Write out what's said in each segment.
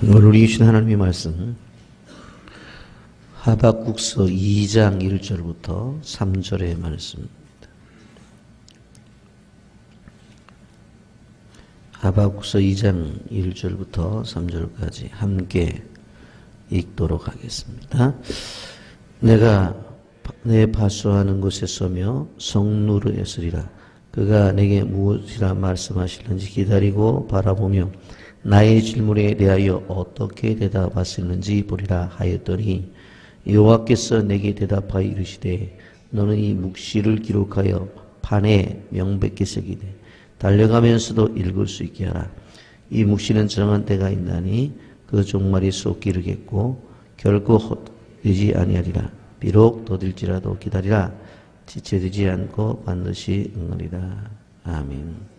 오늘 우리 주신 하나님의 말씀 하박국서 2장 1절부터 3절의 말씀입니다. 하박국서 2장 1절부터 3절까지 함께 읽도록 하겠습니다. 내가 내 파수하는 곳에 서며 성루에 서리라. 그가 내게 무엇이라 말씀하실는지 기다리고 바라보며 나의 질문에 대하여 어떻게 대답하시는지 보리라 하였더니 여호와께서 내게 대답하여 이르시되 너는 이 묵시를 기록하여 판에 명백히 새기되 달려가면서도 읽을 수 있게 하라. 이 묵시는 정한 때가 있나니 그 종말이 속 이르겠고 결코 헛되지 아니하리라. 비록 더딜지라도 기다리라. 지체되지 않고 반드시 응하리라. 아멘.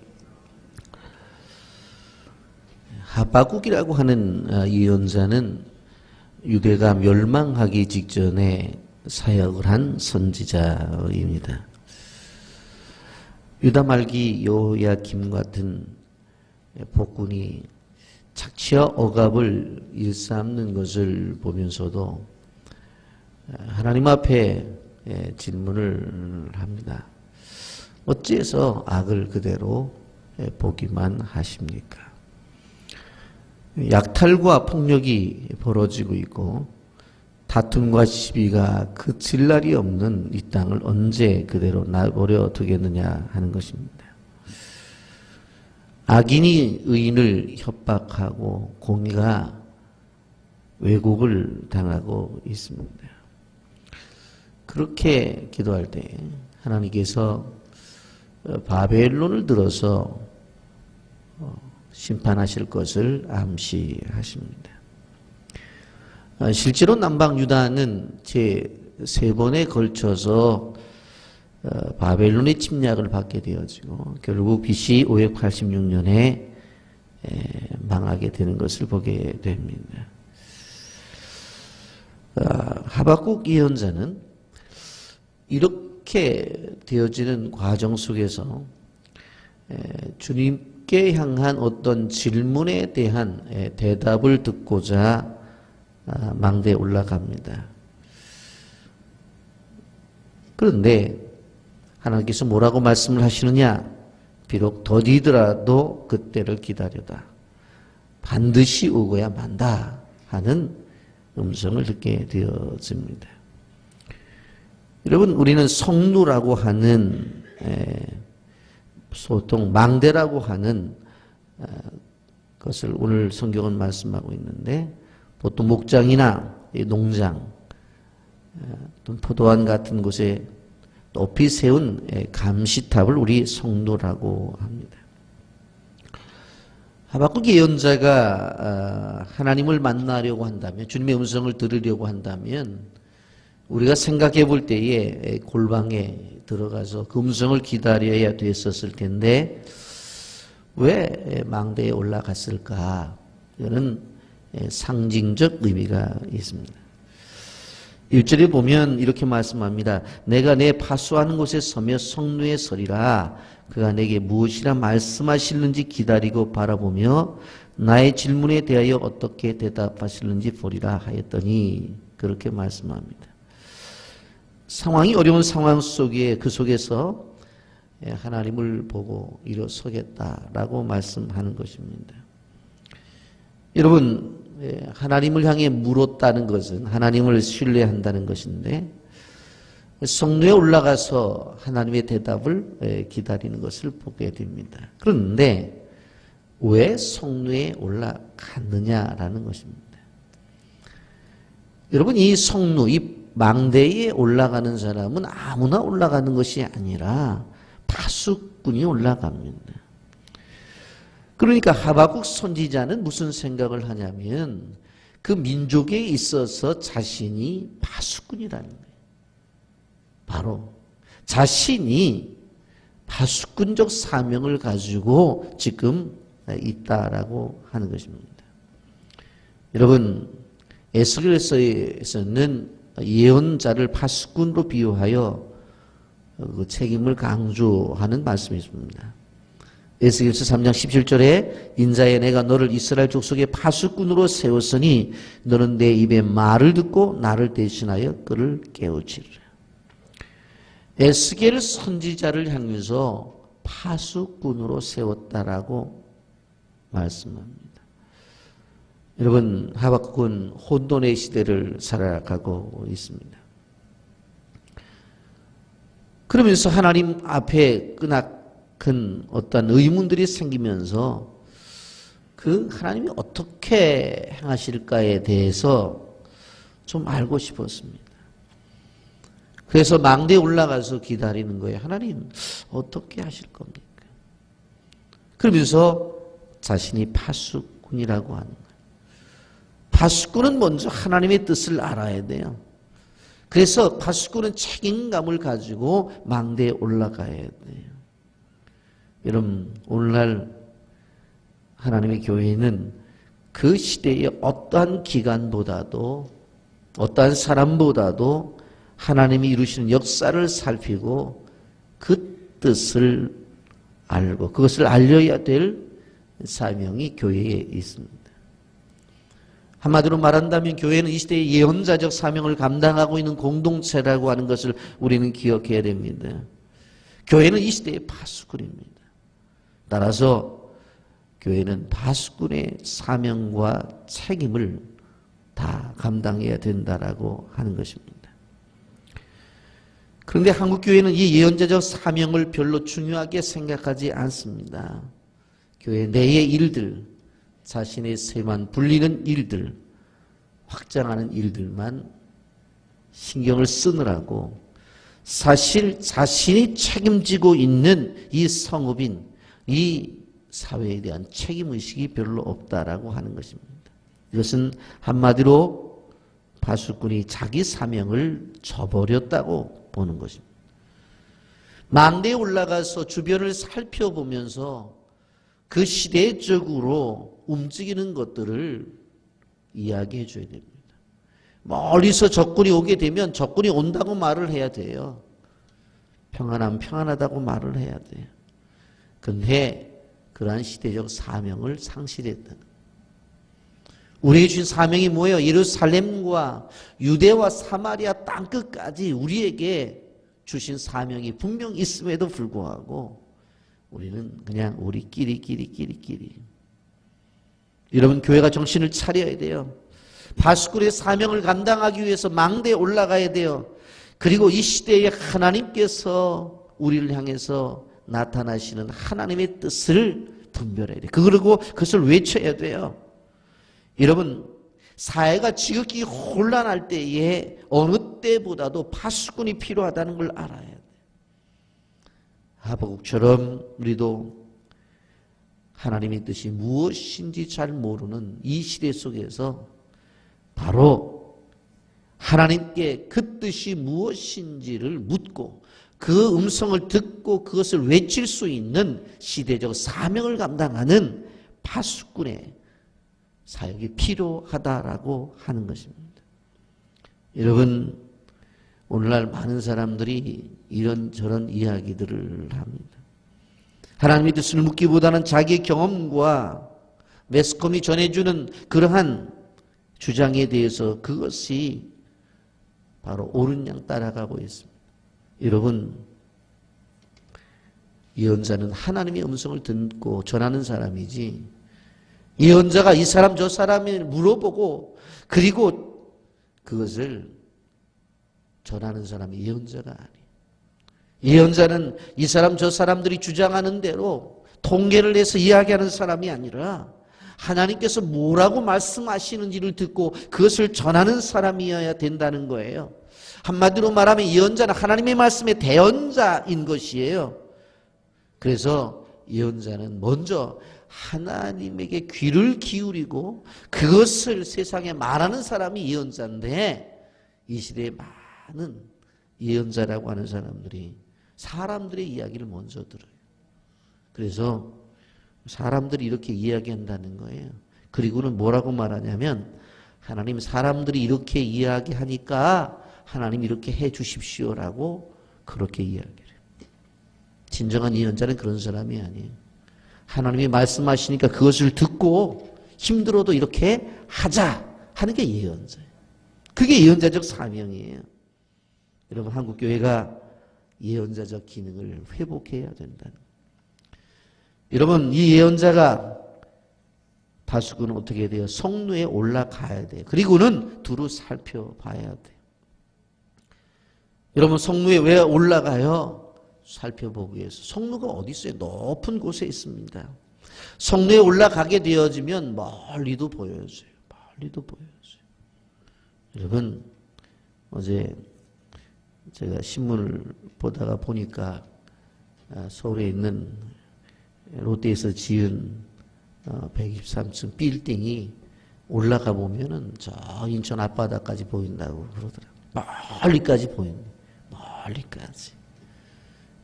하박국이라고 하는 예언자는 유대가 멸망하기 직전에 사역을 한 선지자입니다. 유다 말기 여호야김 같은 복군이 착취와 억압을 일삼는 것을 보면서도 하나님 앞에 질문을 합니다. 어찌해서 악을 그대로 보기만 하십니까? 약탈과 폭력이 벌어지고 있고 다툼과 시비가 그칠 날이 없는 이 땅을 언제 그대로 내버려 두겠느냐 하는 것입니다. 악인이 의인을 협박하고 공의가 왜곡을 당하고 있습니다. 그렇게 기도할 때 하나님께서 바벨론을 들어서 심판하실 것을 암시하십니다. 실제로 남방 유다는 제 3번에 걸쳐서 바벨론의 침략을 받게 되어지고 결국 BC 586년에 망하게 되는 것을 보게 됩니다. 하박국 예언자는 이렇게 되어지는 과정 속에서 주님께 향한 어떤 질문에 대한 대답을 듣고자 망대에 올라갑니다. 그런데 하나님께서 뭐라고 말씀을 하시느냐? 비록 더디더라도 그때를 기다려다. 반드시 오고야 만다 하는 음성을 듣게 되어집니다. 여러분, 우리는 성루라고 하는 소통 망대라고 하는 것을 오늘 성경은 말씀하고 있는데 보통 목장이나 농장 또 포도원 같은 곳에 높이 세운 감시탑을 우리 성루라고 합니다. 하박국 예언자가 하나님을 만나려고 한다면 주님의 음성을 들으려고 한다면 우리가 생각해 볼 때에 골방에 들어가서 그 음성을 기다려야 됐었을 텐데 왜 망대에 올라갔을까? 이거는 상징적 의미가 있습니다. 1절에 보면 이렇게 말씀합니다. 내가 내 파수하는 곳에 서며 성루에 서리라. 그가 내게 무엇이라 말씀하실는지 기다리고 바라보며 나의 질문에 대하여 어떻게 대답하실는지 보리라 하였더니 그렇게 말씀합니다. 상황이 어려운 상황 속에 그 속에서 하나님을 보고 일어서겠다라고 말씀하는 것입니다. 여러분, 하나님을 향해 물었다는 것은 하나님을 신뢰한다는 것인데 성루에 올라가서 하나님의 대답을 기다리는 것을 보게 됩니다. 그런데 왜 성루에 올라갔느냐라는 것입니다. 여러분, 이 성루, 이 망대에 올라가는 사람은 아무나 올라가는 것이 아니라 파수꾼이 올라갑니다. 그러니까 하박국 선지자는 무슨 생각을 하냐면 그 민족에 있어서 자신이 파수꾼이라는 거예요. 바로 자신이 파수꾼적 사명을 가지고 지금 있다라고 하는 것입니다. 여러분, 에스겔서에서는 예언자를 파수꾼으로 비유하여 그 책임을 강조하는 말씀이 있습니다. 에스겔서 3장 17절에 인자에 내가 너를 이스라엘 족속의 파수꾼으로 세웠으니 너는 내 입의 말을 듣고 나를 대신하여 그를 깨우치리라. 에스겔 선지자를 향해서 파수꾼으로 세웠다라고 말씀합니다. 여러분, 하박국은 혼돈의 시대를 살아가고 있습니다. 그러면서 하나님 앞에 끄나큰 어떤 의문들이 생기면서 그 하나님이 어떻게 행하실까에 대해서 좀 알고 싶었습니다. 그래서 망대에 올라가서 기다리는 거예요. 하나님 어떻게 하실 겁니까? 그러면서 자신이 파수꾼이라고 하는 거예요. 파수꾼은 먼저 하나님의 뜻을 알아야 돼요. 그래서 파수꾼은 책임감을 가지고 망대에 올라가야 돼요. 여러분, 오늘날 하나님의 교회는 그 시대의 어떠한 기관보다도 어떠한 사람보다도 하나님이 이루시는 역사를 살피고 그 뜻을 알고 그것을 알려야 될 사명이 교회에 있습니다. 한마디로 말한다면 교회는 이 시대의 예언자적 사명을 감당하고 있는 공동체라고 하는 것을 우리는 기억해야 됩니다. 교회는 이 시대의 파수꾼입니다. 따라서 교회는 파수꾼의 사명과 책임을 다 감당해야 된다라고 하는 것입니다. 그런데 한국교회는 이 예언자적 사명을 별로 중요하게 생각하지 않습니다. 교회 내의 일들, 자신의 세만 불리는 일들, 확장하는 일들만 신경을 쓰느라고 사실 자신이 책임지고 있는 이 성읍인 이 사회에 대한 책임의식이 별로 없다라고 하는 것입니다. 이것은 한마디로 파수꾼이 자기 사명을 저버렸다고 보는 것입니다. 망대에 올라가서 주변을 살펴보면서 그 시대적으로 움직이는 것들을 이야기해 줘야 됩니다. 멀리서 적군이 오게 되면 적군이 온다고 말을 해야 돼요. 평안하면 평안하다고 말을 해야 돼요. 그런데 그러한 시대적 사명을 상실했다. 우리에게 주신 사명이 뭐예요? 예루살렘과 유대와 사마리아 땅끝까지 우리에게 주신 사명이 분명 있음에도 불구하고 우리는 그냥 우리끼리. 여러분, 교회가 정신을 차려야 돼요. 파수꾼의 사명을 감당하기 위해서 망대에 올라가야 돼요. 그리고 이 시대에 하나님께서 우리를 향해서 나타나시는 하나님의 뜻을 분별해야 돼요. 그리고 그것을 외쳐야 돼요. 여러분, 사회가 지극히 혼란할 때에 어느 때보다도 파수꾼이 필요하다는 걸 알아야 돼요. 하박국처럼 우리도 하나님의 뜻이 무엇인지 잘 모르는 이 시대 속에서 바로 하나님께 그 뜻이 무엇인지를 묻고 그 음성을 듣고 그것을 외칠 수 있는 시대적 사명을 감당하는 파수꾼의 사역이 필요하다라고 하는 것입니다. 여러분, 오늘날 많은 사람들이 이런저런 이야기들을 합니다. 하나님의 뜻을 묻기보다는 자기의 경험과 매스컴이 전해주는 그러한 주장에 대해서 그것이 바로 옳은 양 따라가고 있습니다. 여러분, 예언자는 하나님의 음성을 듣고 전하는 사람이지 예언자가 이 사람 저 사람을 물어보고 그리고 그것을 전하는 사람이 예언자가 아니에요. 예언자는 이 사람 저 사람들이 주장하는 대로 통계를 내서 이야기하는 사람이 아니라 하나님께서 뭐라고 말씀하시는지를 듣고 그것을 전하는 사람이어야 된다는 거예요. 한마디로 말하면 예언자는 하나님의 말씀의 대언자인 것이에요. 그래서 예언자는 먼저 하나님에게 귀를 기울이고 그것을 세상에 말하는 사람이 예언자인데 이 시대에 많은 예언자라고 하는 사람들이 사람들의 이야기를 먼저 들어요. 그래서 사람들이 이렇게 이야기한다는 거예요. 그리고는 뭐라고 말하냐면 하나님 사람들이 이렇게 이야기하니까 하나님 이렇게 해 주십시오라고 그렇게 이야기를 해요. 진정한 예언자는 그런 사람이 아니에요. 하나님이 말씀하시니까 그것을 듣고 힘들어도 이렇게 하자 하는 게 예언자예요. 그게 예언자적 사명이에요. 여러분, 한국교회가 예언자적 기능을 회복해야 된다는 거예요. 여러분, 이 예언자가 파수꾼은 어떻게 돼요? 성루에 올라가야 돼요. 그리고는 두루 살펴봐야 돼요. 여러분, 성루에 왜 올라가요? 살펴보기 위해서. 성루가 어디 있어요? 높은 곳에 있습니다. 성루에 올라가게 되어지면 멀리도 보여져요. 멀리도 보여져요. 여러분, 어제 제가 신문을 보다가 보니까 서울에 있는 롯데에서 지은 123층 빌딩이 올라가 보면은 저 인천 앞바다까지 보인다고 그러더라고요. 멀리까지 보인다. 멀리까지.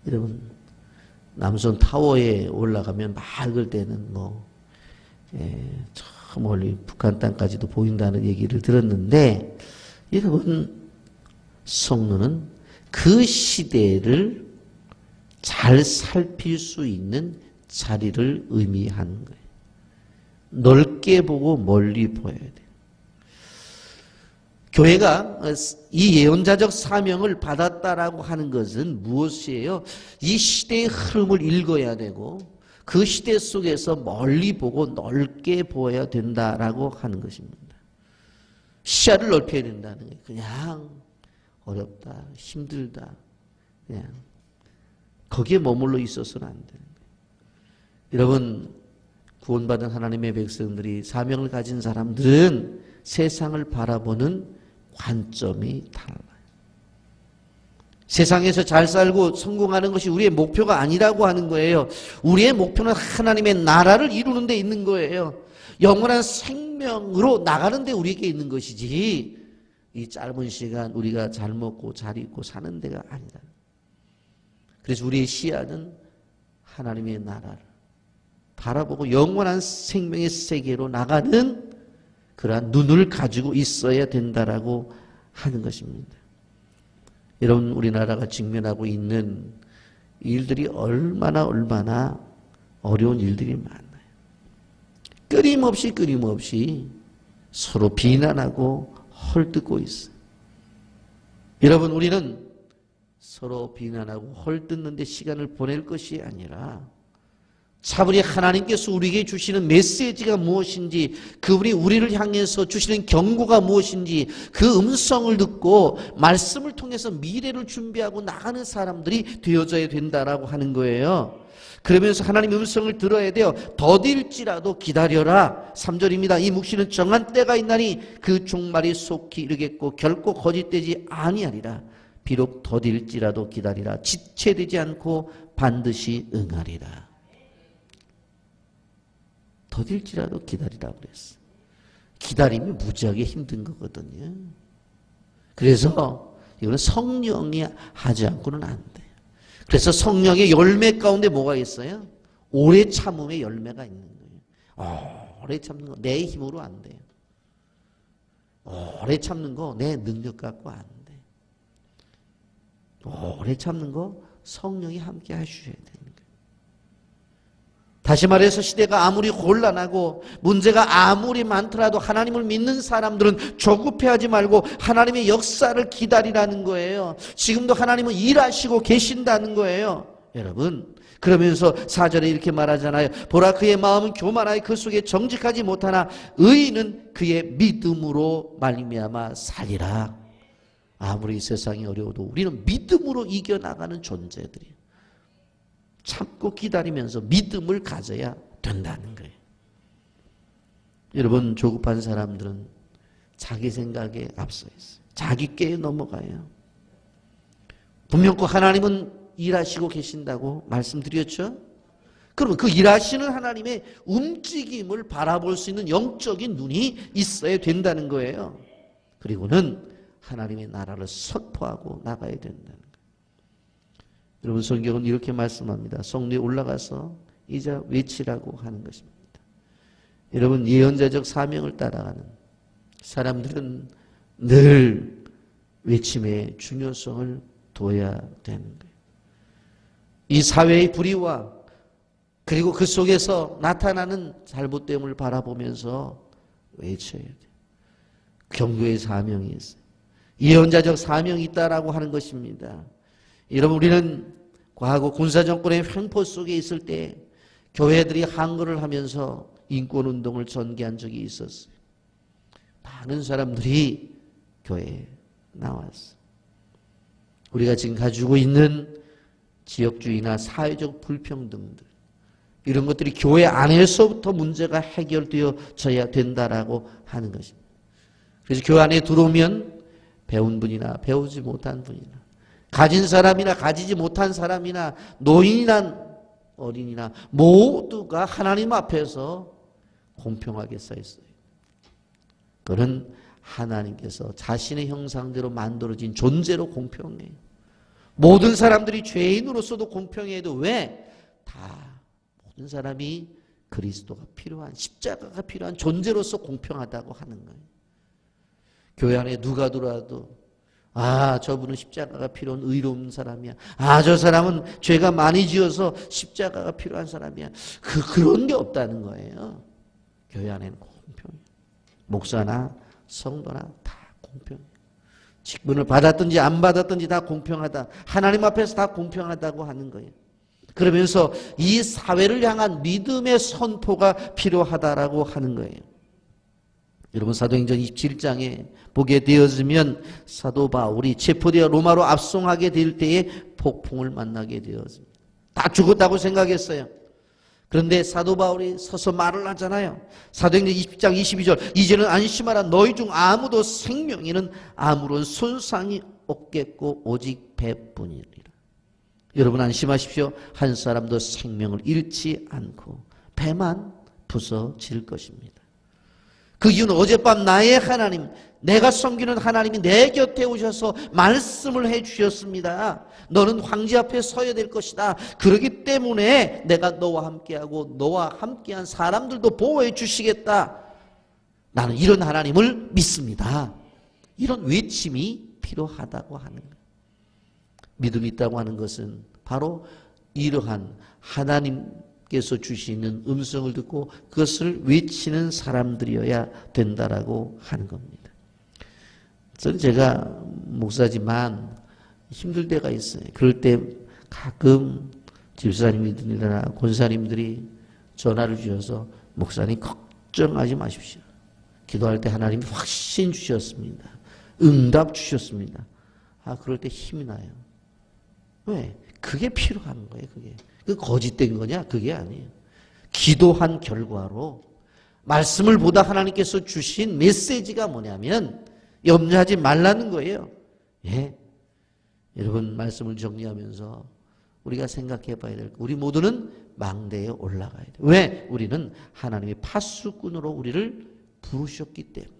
여러분, 남선 타워에 올라가면 맑을 때는 저 멀리 북한 땅까지도 보인다는 얘기를 들었는데, 여러분, 성루는 그 시대를 잘 살필 수 있는 자리를 의미하는 거예요. 넓게 보고 멀리 보여야 돼요. 교회가 이 예언자적 사명을 받았다라고 하는 것은 무엇이에요? 이 시대의 흐름을 읽어야 되고 그 시대 속에서 멀리 보고 넓게 보아야 된다라고 하는 것입니다. 시야를 넓혀야 된다는 거예요. 그냥 어렵다, 힘들다, 그냥 거기에 머물러 있어서는 안 되는 거예요. 여러분, 구원받은 하나님의 백성들이 사명을 가진 사람들은 세상을 바라보는 관점이 달라요. 세상에서 잘 살고 성공하는 것이 우리의 목표가 아니라고 하는 거예요. 우리의 목표는 하나님의 나라를 이루는 데 있는 거예요. 영원한 생명으로 나가는 데 우리에게 있는 것이지 이 짧은 시간 우리가 잘 먹고 잘 입고 사는 데가 아니다. 그래서 우리의 시야는 하나님의 나라를 바라보고 영원한 생명의 세계로 나가는 그러한 눈을 가지고 있어야 된다라고 하는 것입니다. 여러분, 우리나라가 직면하고 있는 일들이 얼마나 어려운 일들이 많아요. 끊임없이 서로 비난하고 헐뜯고 있어요. 여러분, 우리는 서로 비난하고 헐뜯는 데 시간을 보낼 것이 아니라 차분히 하나님께서 우리에게 주시는 메시지가 무엇인지, 그분이 우리를 향해서 주시는 경고가 무엇인지 그 음성을 듣고 말씀을 통해서 미래를 준비하고 나가는 사람들이 되어져야 된다라고 하는 거예요. 그러면서 하나님의 음성을 들어야 돼요. 더딜지라도 기다려라. 3절입니다. 이 묵시는 정한 때가 있나니 그 종말이 속히 이르겠고 결코 거짓되지 아니하리라. 비록 더딜지라도 기다리라. 지체되지 않고 반드시 응하리라. 더딜지라도 기다리라고 그랬어. 기다림이 무지하게 힘든 거거든요. 그래서 이거는 성령이 하지 않고는 안 돼요. 그래서 성령의 열매 가운데 뭐가 있어요? 오래 참음의 열매가 있는 거예요. 오래 참는 거 내 힘으로 안 돼요. 오래 참는 거 내 능력 갖고 안 돼. 오래 참는 거 성령이 함께 하셔야 되는 거예요. 다시 말해서 시대가 아무리 곤란하고 문제가 아무리 많더라도 하나님을 믿는 사람들은 조급해하지 말고 하나님의 역사를 기다리라는 거예요. 지금도 하나님은 일하시고 계신다는 거예요. 여러분, 그러면서 4절에 이렇게 말하잖아요. 보라, 그의 마음은 교만하여 그 속에 정직하지 못하나 의인은 그의 믿음으로 말미암아 살리라. 아무리 이 세상이 어려워도 우리는 믿음으로 이겨나가는 존재들이에요. 참고 기다리면서 믿음을 가져야 된다는 거예요. 여러분, 조급한 사람들은 자기 생각에 앞서 있어요. 자기 꾀에 넘어가요. 분명히 하나님은 일하시고 계신다고 말씀드렸죠? 그러면 그 일하시는 하나님의 움직임을 바라볼 수 있는 영적인 눈이 있어야 된다는 거예요. 그리고는 하나님의 나라를 선포하고 나가야 된다는 거예요. 여러분, 성경은 이렇게 말씀합니다. 성리에 올라가서 이제 외치라고 하는 것입니다. 여러분, 예언자적 사명을 따라가는 사람들은 늘 외침의 중요성을 둬야 되는 거예요. 이 사회의 불의와 그리고 그 속에서 나타나는 잘못됨을 바라보면서 외쳐야 돼요. 경고의 사명이 있어요. 예언자적 사명이 있다라고 하는 것입니다. 여러분, 우리는 과거 군사정권의 횡포 속에 있을 때 교회들이 항거를 하면서 인권운동을 전개한 적이 있었어요. 많은 사람들이 교회에 나왔어요. 우리가 지금 가지고 있는 지역주의나 사회적 불평등들, 이런 것들이 교회 안에서부터 문제가 해결되어져야 된다라고 하는 것입니다. 그래서 교회 안에 들어오면 배운 분이나 배우지 못한 분이나 가진 사람이나 가지지 못한 사람이나 노인이나 어린이나 모두가 하나님 앞에서 공평하게 서 있어요. 그는 하나님께서 자신의 형상대로 만들어진 존재로 공평해요. 모든 사람들이 죄인으로서도 공평해도 왜? 다 모든 사람이 그리스도가 필요한, 십자가가 필요한 존재로서 공평하다고 하는 거예요. 교회 안에 누가 들어와도 저분은 십자가가 필요한 의로운 사람이야. 저 사람은 죄가 많이 지어서 십자가가 필요한 사람이야. 그런 게 없다는 거예요. 교회 안에는 공평해요. 목사나 성도나 다 공평해요. 직분을 받았든지 안 받았든지 다 공평하다. 하나님 앞에서 다 공평하다고 하는 거예요. 그러면서 이 사회를 향한 믿음의 선포가 필요하다라고 하는 거예요. 여러분, 사도행전 27장에 보게 되어지면 사도 바울이 체포되어 로마로 압송하게 될 때에 폭풍을 만나게 되었습니다. 다 죽었다고 생각했어요. 그런데 사도 바울이 서서 말을 하잖아요. 사도행전 20장 22절, 이제는 안심하라. 너희 중 아무도 생명에는 아무런 손상이 없겠고 오직 배뿐이리라. 여러분 안심하십시오. 한 사람도 생명을 잃지 않고 배만 부서질 것입니다. 그 이유는 어젯밤 나의 하나님, 내가 섬기는 하나님이 내 곁에 오셔서 말씀을 해 주셨습니다. 너는 황제 앞에 서야 될 것이다. 그렇기 때문에 내가 너와 함께하고 너와 함께한 사람들도 보호해 주시겠다. 나는 이런 하나님을 믿습니다. 이런 외침이 필요하다고 하는 거예요. 믿음이 있다고 하는 것은 바로 이러한 하나님께서 주시는 음성을 듣고 그것을 외치는 사람들이어야 된다라고 하는 겁니다. 저는 제가 목사지만 힘들 때가 있어요. 그럴 때 가끔 집사님들이나 권사님들이 전화를 주셔서 목사님 걱정하지 마십시오. 기도할 때 하나님이 확신 주셨습니다. 응답 주셨습니다. 그럴 때 힘이 나요. 왜? 그게 필요한 거예요. 그게. 그 거짓된 거냐? 그게 아니에요. 기도한 결과로 말씀을 보다 하나님께서 주신 메시지가 뭐냐면 염려하지 말라는 거예요. 예. 여러분, 말씀을 정리하면서 우리가 생각해 봐야 될 거. 우리 모두는 망대에 올라가야 돼요. 왜? 우리는 하나님의 파수꾼으로 우리를 부르셨기 때문에.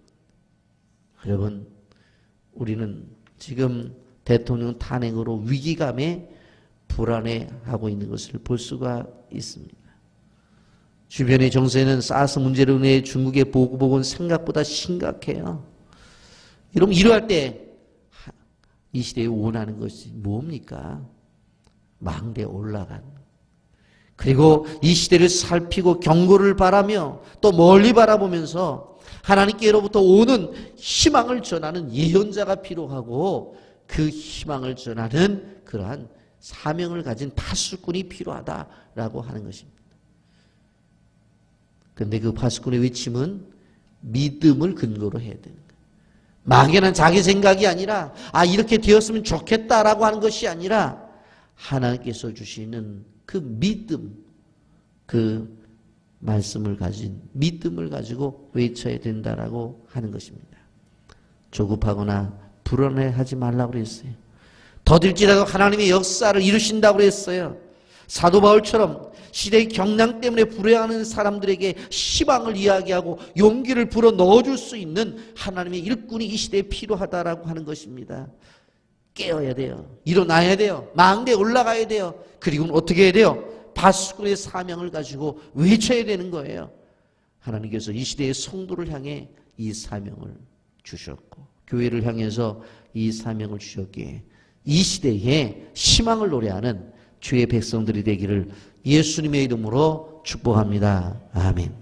여러분, 우리는 지금 대통령 탄핵으로 위기감에 불안해하고 있는 것을 볼 수가 있습니다. 주변의 정세는 사스 문제로 인해 중국의 보복은 생각보다 심각해요. 여러분, 이러할 때 이 시대에 원하는 것이 뭡니까? 망대에 올라간. 그리고 이 시대를 살피고 경고를 바라며 또 멀리 바라보면서 하나님께로부터 오는 희망을 전하는 예언자가 필요하고 그 희망을 전하는 그러한 사명을 가진 파수꾼이 필요하다라고 하는 것입니다. 그런데 그 파수꾼의 외침은 믿음을 근거로 해야 되는 거예요. 막연한 자기 생각이 아니라 이렇게 되었으면 좋겠다라고 하는 것이 아니라 하나님께서 주시는 그 믿음, 그 말씀을 가진 믿음을 가지고 외쳐야 된다라고 하는 것입니다. 조급하거나 불안해하지 말라고 그랬어요. 더딜지라도 하나님의 역사를 이루신다고 그랬어요. 사도 바울처럼 시대의 경랑 때문에 불행하는 사람들에게 희망을 이야기하고 용기를 불어 넣어줄 수 있는 하나님의 일꾼이 이 시대에 필요하다라고 하는 것입니다. 깨어야 돼요. 일어나야 돼요. 망대에 올라가야 돼요. 그리고는 어떻게 해야 돼요? 파수꾼의 사명을 가지고 외쳐야 되는 거예요. 하나님께서 이 시대의 성도를 향해 이 사명을 주셨고 교회를 향해서 이 사명을 주셨기에 이 시대에 희망을 노래하는 주의 백성들이 되기를 예수님의 이름으로 축복합니다. 아멘.